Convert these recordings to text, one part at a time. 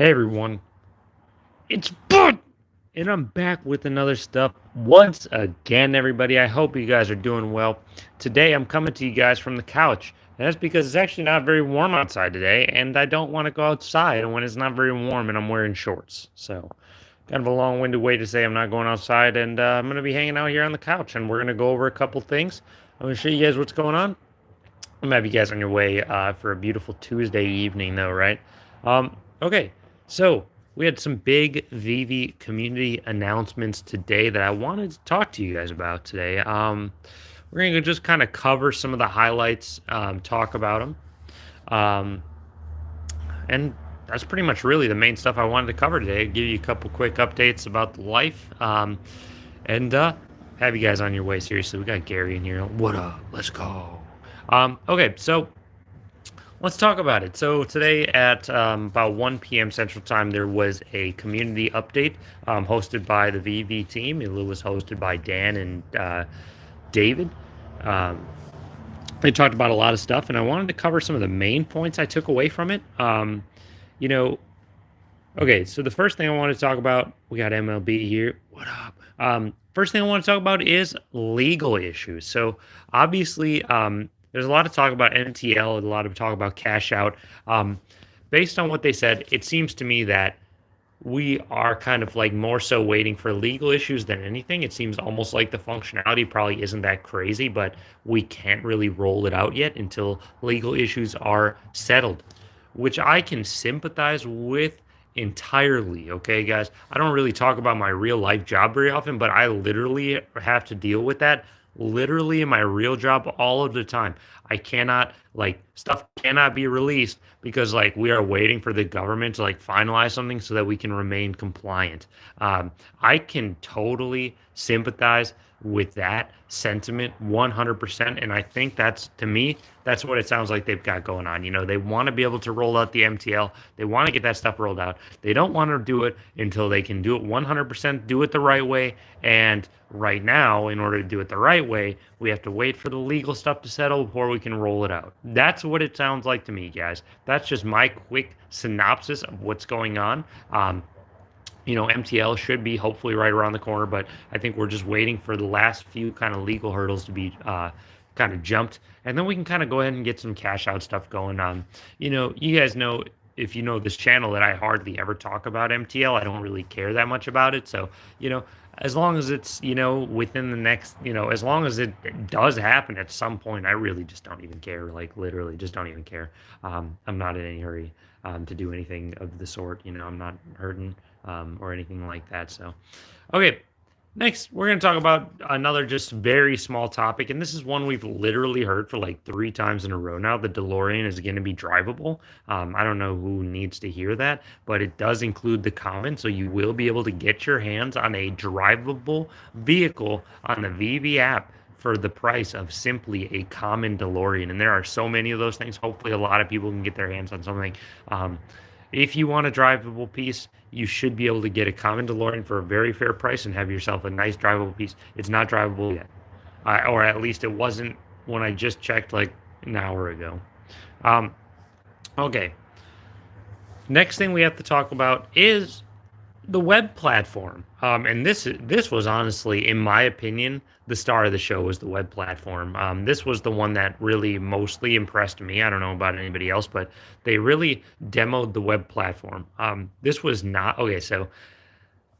Hey everyone, it's Bud, and I'm back with another stuff once again, everybody. I hope you guys are doing well. Today I'm coming to you guys from the couch, and that's because it's actually not very warm outside today, and I don't want to go outside when it's not very warm and I'm wearing shorts. So, kind of a long-winded way to say I'm not going outside, and I'm going to be hanging out here on the couch, and we're going to go over a couple things. I'm going to show you guys what's going on. I'm gonna have you guys on your way for a beautiful Tuesday evening, though, right? Okay, so we had some big Veve community announcements today that I wanted to talk to you guys about today. We're gonna just kind of cover some of the highlights, talk about them, um, and that's pretty much really the main stuff I wanted to cover today. Give you a couple quick updates about life, and have you guys on your way. Seriously, we got Gary in here. What up? Let's go. Okay, so let's talk about it. So today at about 1 p.m. Central Time, there was a community update hosted by the VV team. It was hosted by Dan and David. Um, they talked about a lot of stuff, and I wanted to cover some of the main points I took away from it. You know, okay, so the first thing I want to talk about, we got MLB here. What up? First thing I want to talk about is legal issues. So obviously, there's a lot of talk about MTL, a lot of talk about cash out. Based on what they said, it seems to me that we are kind of like more so waiting for legal issues than anything. It seems almost like the functionality probably isn't that crazy, but we can't really roll it out yet until legal issues are settled, which I can sympathize with entirely. Okay, guys, I don't really talk about my real life job very often, but I literally have to deal with that literally in my real job all of the time. I cannot, like, stuff cannot be released because like we are waiting for the government to like finalize something so that we can remain compliant. I can totally sympathize with that sentiment 100%, and I think that's, to me, that's what it sounds like they've got going on. They want to be able to roll out the MTL. They want to get that stuff rolled out. They don't want to do it until they can do it 100%, do it the right way. And right now, in order to do it the right way, we have to wait for the legal stuff to settle before we can roll it out. That's what it sounds like to me, guys. That's just my quick synopsis of what's going on. MTL should be hopefully right around the corner, but I think we're just waiting for the last few kind of legal hurdles to be kind of jumped, and then we can kind of go ahead and get some cash out stuff going on. You guys know, if you know this channel, that I hardly ever talk about MTL. I don't really care that much about it. So, as long as it's, within the next, as long as it does happen at some point, I really just don't even care. Like, literally just don't even care. I'm not in any hurry to do anything of the sort. I'm not hurting or anything like that. So, okay. Next, we're going to talk about another just very small topic, and this is one we've literally heard for like 3 times in a row now. The DeLorean is going to be drivable. I don't know who needs to hear that, but it does include the comment, so you will be able to get your hands on a drivable vehicle on the Veve app for the price of simply a common DeLorean. And there are so many of those things. Hopefully, a lot of people can get their hands on something. If you want a drivable piece, you should be able to get a common DeLorean for a very fair price and have yourself a nice drivable piece. It's not drivable yet, or at least it wasn't when I just checked like an hour ago. Um, okay. Next thing we have to talk about is the web platform. And this was honestly, in my opinion, the star of the show was the web platform. This was the one that really mostly impressed me. I don't know about anybody else, but they really demoed the web platform. This was not okay. So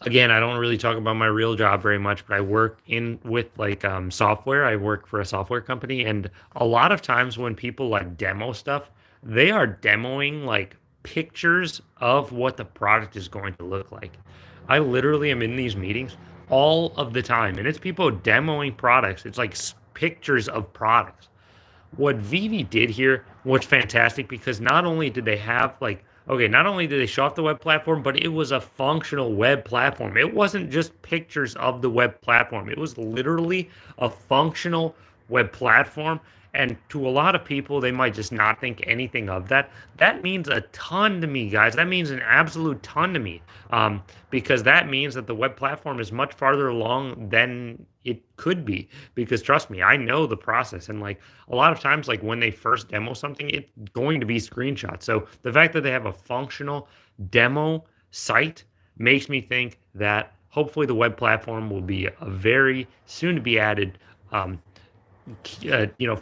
again, I don't really talk about my real job very much, but I work in with like software. I work for a software company, and a lot of times when people like demo stuff, they are demoing like pictures of what the product is going to look like. I literally am in these meetings all of the time, and it's people demoing products. It's like pictures of products. What Veve did here was fantastic because not only did they have like, okay, not only did they show off the web platform, but it was a functional web platform. It wasn't just pictures of the web platform. It was literally a functional web platform. And to a lot of people, they might just not think anything of that. That means a ton to me, guys. That means an absolute ton to me, because that means that the web platform is much farther along than it could be. Because trust me, I know the process. And like a lot of times, like when they first demo something, it's going to be screenshots. So the fact that they have a functional demo site makes me think that hopefully the web platform will be a very soon to be added um,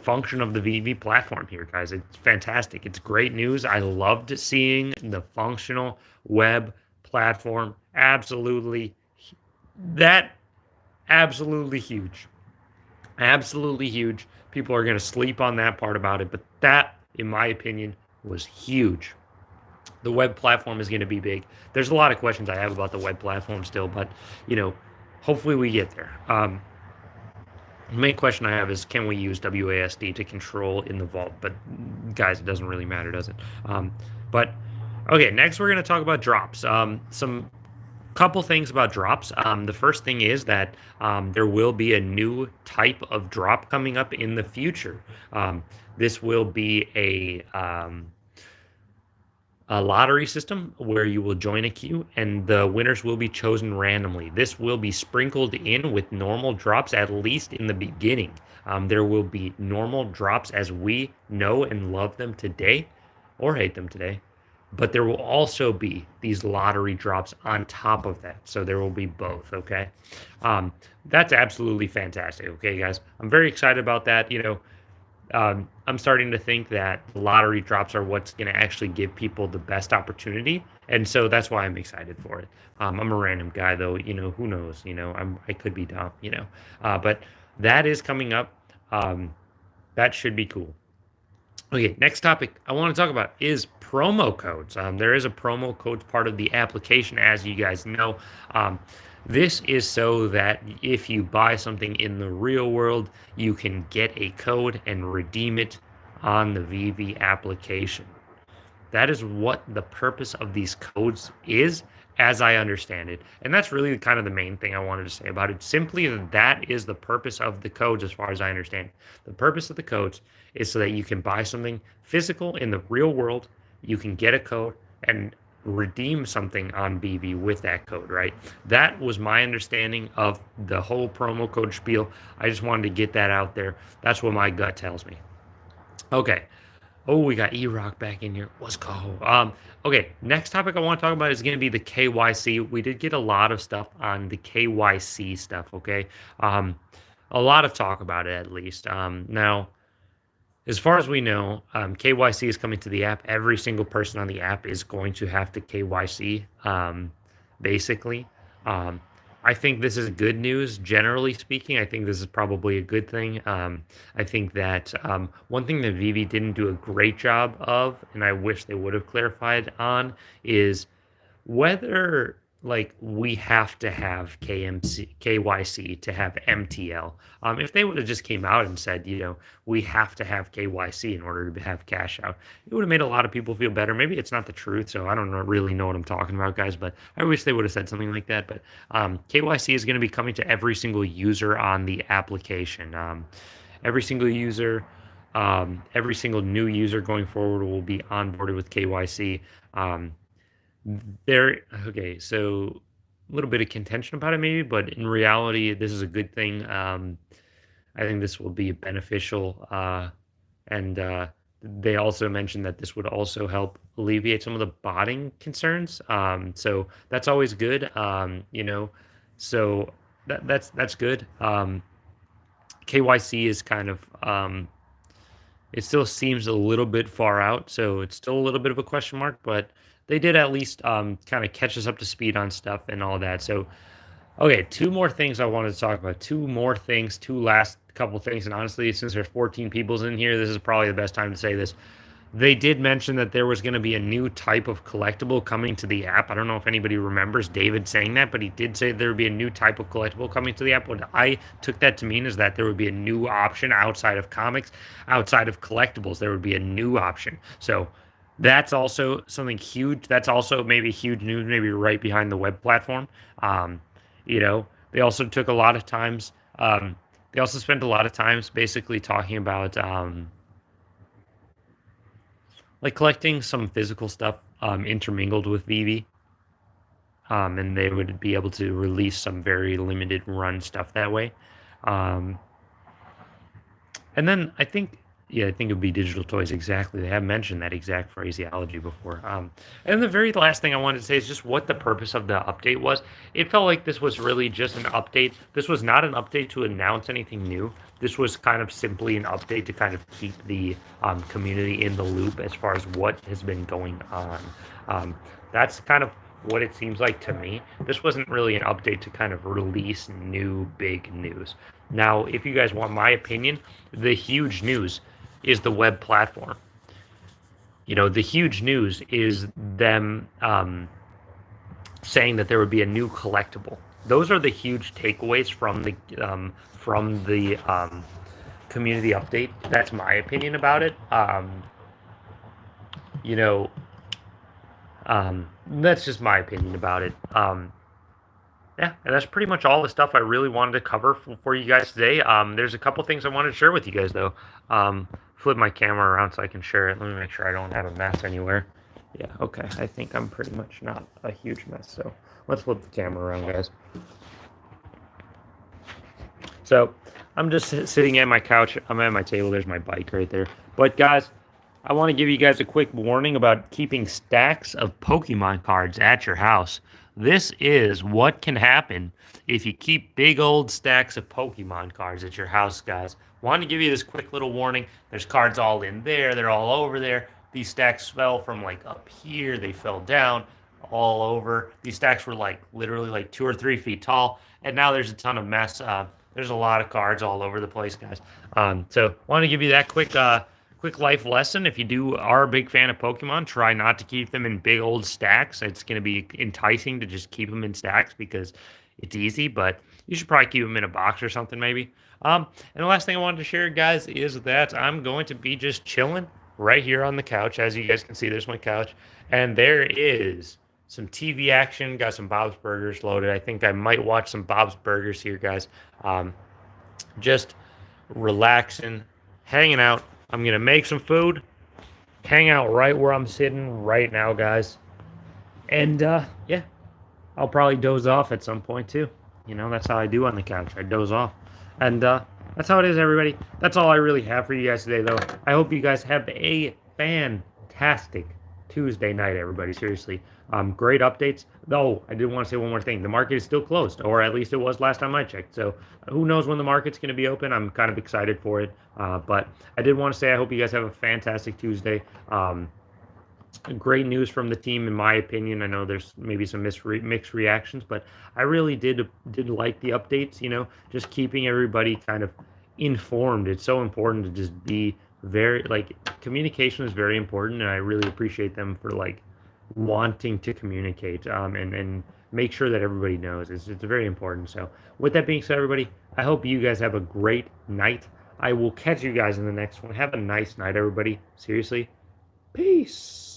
function of the Veve platform here, guys. It's fantastic. It's great news. I loved seeing the functional web platform. That absolutely huge. Absolutely huge. People are going to sleep on that part about it, but that, in my opinion, was huge. The web platform is going to be big. There's a lot of questions I have about the web platform still, but you know, hopefully we get there. The main question I have is, can we use WASD to control in the vault? But guys, it doesn't really matter, does it? But okay, next we're going to talk about drops. Some couple things about drops. The first thing is that there will be a new type of drop coming up in the future. This will be a lottery system where you will join a queue and the winners will be chosen randomly. This will be sprinkled in with normal drops, at least in the beginning. There will be normal drops as we know and love them today, or hate them today, but there will also be these lottery drops on top of that. So there will be both. Okay. That's absolutely fantastic. Okay, guys, I'm very excited about that. I'm starting to think that lottery drops are what's going to actually give people the best opportunity, and so that's why I'm excited for it. I'm a random guy, though. Who knows? I could be dumb. But that is coming up. That should be cool. Okay, next topic I want to talk about is promo codes. There is a promo code part of the application, as you guys know. This is so that if you buy something in the real world, you can get a code and redeem it on the Veve application. That is what the purpose of these codes is, as I understand it. And that's really kind of the main thing I wanted to say about it. Simply that is the purpose of the codes, as far as I understand. The purpose of the codes is so that you can buy something physical in the real world, you can get a code and redeem something on Veve with that code, right? That was my understanding of the whole promo code spiel. I just wanted to get that out there. That's what my gut tells me. Okay. Oh, we got E-Rock back in here. Let's go. Okay, next topic I want to talk about is going to be the KYC. We did get a lot of stuff on the KYC stuff, okay? A lot of talk about it, at least. Now, as far as we know, KYC is coming to the app. Every single person on the app is going to have to KYC, basically. Um, I think this is good news, generally speaking. I think this is probably a good thing. I think that one thing that Veve didn't do a great job of, and I wish they would have clarified on, is whether we have to have KYC to have MTL. If they would have just came out and said, we have to have KYC in order to have cash out, it would have made a lot of people feel better. Maybe it's not the truth, so I don't really know what I'm talking about, guys, but I wish they would have said something like that. But KYC is going to be coming to every single user on the application. Every single user, every single new user going forward will be onboarded with KYC. Okay, so a little bit of contention about it maybe, but in reality, this is a good thing. I think this will be beneficial. And they also mentioned that this would also help alleviate some of the botting concerns. So that's always good. So that's good. KYC is kind of it still seems a little bit far out, so it's still a little bit of a question mark, but they did at least kind of catch us up to speed on stuff and all that. So, okay, two more things I wanted to talk about. Two last couple things. And honestly, since there's 14 people in here, this is probably the best time to say this. They did mention that there was going to be a new type of collectible coming to the app. I don't know if anybody remembers David saying that, but he did say there would be a new type of collectible coming to the app. What I took that to mean is that there would be a new option outside of comics, outside of collectibles. There would be a new option. So that's also something huge. That's also maybe huge news, maybe right behind the web platform. They also took a lot of times. They also spent a lot of times basically talking about collecting some physical stuff intermingled with Veve. And they would be able to release some very limited run stuff that way. And then I think Yeah, I think it would be digital toys. Exactly. They have mentioned that exact phraseology before. And the very last thing I wanted to say is just what the purpose of the update was. It felt like this was really just an update. This was not an update to announce anything new. This was kind of simply an update to kind of keep the community in the loop as far as what has been going on. Um, that's kind of what it seems like to me. This wasn't really an update to kind of release new big news. Now, if you guys want my opinion, the huge news is the web platform. The huge news is them saying that there would be a new collectible. Those are the huge takeaways from the community update. That's my opinion about it. You know, that's just my opinion about it. Yeah, and that's pretty much all the stuff I really wanted to cover for you guys today. There's a couple things I wanted to share with you guys, though. Flip my camera around so I can share it. Let me make sure I don't have a mess anywhere. Yeah, okay. I think I'm pretty much not a huge mess, so let's flip the camera around, guys. So I'm just sitting at my couch. I'm at my table. There's my bike right there. But, guys, I want to give you guys a quick warning about keeping stacks of Pokemon cards at your house. This is what can happen if you keep big old stacks of Pokemon cards at your house, guys. Want to give you this quick little warning. There's cards all in there. They're all over there. These stacks fell from like up here. They fell down all over. These stacks were like literally like 2 or 3 feet tall. And now there's a ton of mess. There's a lot of cards all over the place, guys. So want to give you that quick life lesson. If you are a big fan of Pokemon, try not to keep them in big old stacks. It's going to be enticing to just keep them in stacks because it's easy, but you should probably keep them in a box or something maybe. And the last thing I wanted to share, guys, is that I'm going to be just chilling right here on the couch. As you guys can see, there's my couch, and there is some TV action. Got some Bob's Burgers loaded. I think I might watch some Bob's Burgers here, guys. Just relaxing, hanging out. I'm going to make some food, hang out right where I'm sitting right now, guys. And yeah, I'll probably doze off at some point too. That's how I do on the couch. I doze off. And that's how it is, everybody. That's all I really have for you guys today, though. I hope you guys have a fantastic Tuesday night, everybody. Seriously. Great updates. Though, I did want to say one more thing. The market is still closed, or at least it was last time I checked. So who knows when the market's going to be open. I'm kind of excited for it. But I did want to say I hope you guys have a fantastic Tuesday. Great news from the team, in my opinion. I know there's maybe some mixed reactions, but I really did like the updates. Just keeping everybody kind of informed. It's so important to just be very communication is very important, and I really appreciate them for wanting to communicate and make sure that everybody knows. It's very important. So with that being said, everybody, I hope you guys have a great night. I will catch you guys in the next one. Have a nice night, everybody. Seriously. Peace.